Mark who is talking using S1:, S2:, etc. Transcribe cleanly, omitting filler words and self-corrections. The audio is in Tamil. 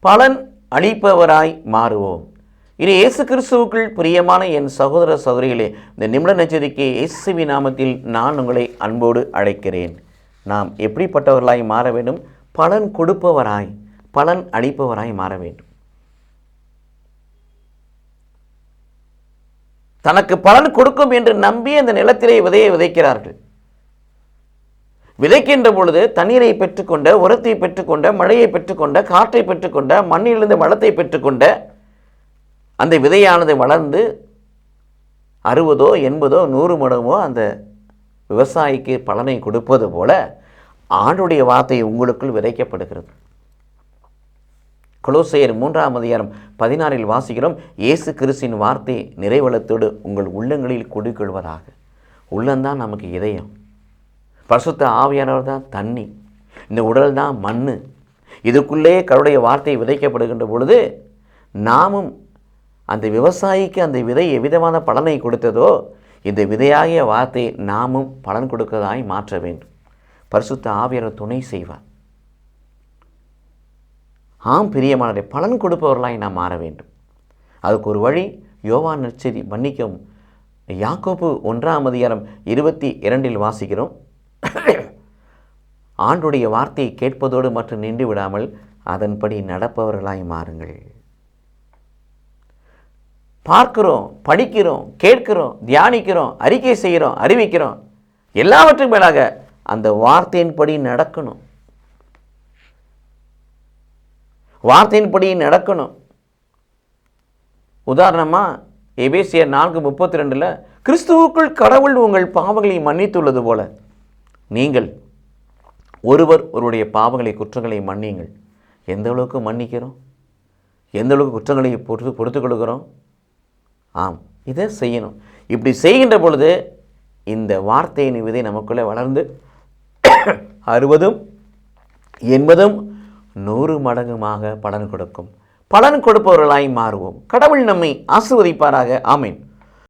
S1: பலன் அளிப்பவராய் மாறுவோம். இது இயேசு கிறிஸ்துவுக்குள் பிரியமான என் சகோதர சகோதரிகளே, இந்த நிமிட நட்சத்திரக்கு இயேசுவின் நாமத்தில் நான் உங்களை அன்போடு அழைக்கிறேன். நாம் எப்படிப்பட்டவர்களாய் மாற வேண்டும்? பலன் கொடுப்பவராய், பலன் அளிப்பவராய் மாற வேண்டும். தனக்கு பலன் கொடுக்கும் என்று நம்பி அந்த நிலத்திலே விதையை விதைக்கிறார்கள். விதைக்கின்ற பொழுது தண்ணீரை பெற்றுக்கொண்ட, உரத்தை பெற்றுக்கொண்ட, மழையை பெற்றுக்கொண்ட, காற்றை பெற்றுக்கொண்ட, மண்ணிலிருந்து வளத்தை பெற்றுக்கொண்ட அந்த விதையானது வளர்ந்து 60, 80, 100 மடங்கோ அந்த விவசாயிக்கு பலனை கொடுப்பது போல ஆண்டுடைய வார்த்தை உங்களுக்குள் விதைக்கப்படுகிறது. கொலோசையர் 3:16 வாசிக்கிறோம், இயேசு கிறிஸ்துவின் வார்த்தை நிறைவளத்தோடு உங்கள் உள்ளங்களில் குடிக்கொள்வதாக. உள்ளந்தான் நமக்கு இதயம், பரிசுத்த ஆவியானவர் தான் தண்ணி, இந்த உடல் தான் மண். இதுக்குள்ளே கடவுளுடைய வார்த்தை விதைக்கப்படுகின்ற பொழுது நாமும் அந்த விவசாயிக்கு அந்த விதை எவ்விதமான பலனை கொடுத்ததோ இந்த விதையாகிய வார்த்தை நாமும் பலன் கொடுக்கதாய் மாற்ற வேண்டும். பரிசுத்த ஆவியானவர் துணை செய்வார். ஆம் பிரியமானவரே, பலன் கொடுப்பவர்களாய் நாம் மாற வேண்டும். அதுக்கு ஒரு வழி யோவான் நற்செய்தி மன்னிக்கவும் யாக்கோபு 1:22 வாசிக்கிறோம், ஆண்டுடைய வார்த்தையை கேட்பதோடு மட்டும் நின்று விடாமல் அதன்படி நடப்பவர்களாய் மாறுங்கள். பார்க்கிறோம், படிக்கிறோம், கேட்கிறோம், தியானிக்கிறோம், அறிக்கை செய்கிறோம், அறிவிக்கிறோம், எல்லாவற்றுக்கும் மேலாக அந்த வார்த்தையின்படி நடக்கணும். வார்த்தையின்படி நடக்கணும். உதாரணமாக எபேசியர் 4:32 கிறிஸ்துவுக்குள் கடவுள் உங்கள் பாவங்களை மன்னித்துள்ளது போல நீங்கள் ஒருவர் ஒருவருடைய பாவங்களை குற்றங்களை மன்னியுங்கள். எந்த அளவுக்கு மன்னிக்கிறோம்? எந்த அளவுக்கு குற்றங்களை பொறுத்து கொடுக்கிறோம்? ஆம், இதை செய்யணும். இப்படி செய்கின்ற பொழுது இந்த வார்த்தையின் விதை நமக்குள்ளே வளர்ந்து 60, 80, 100 மடங்குமாக பலன் கொடுக்கும். பலன் கொடுப்பவர்களாய் மாறுவோம். கடவுள் நம்மை ஆசீர்வதிப்பாராக. ஆமீன்.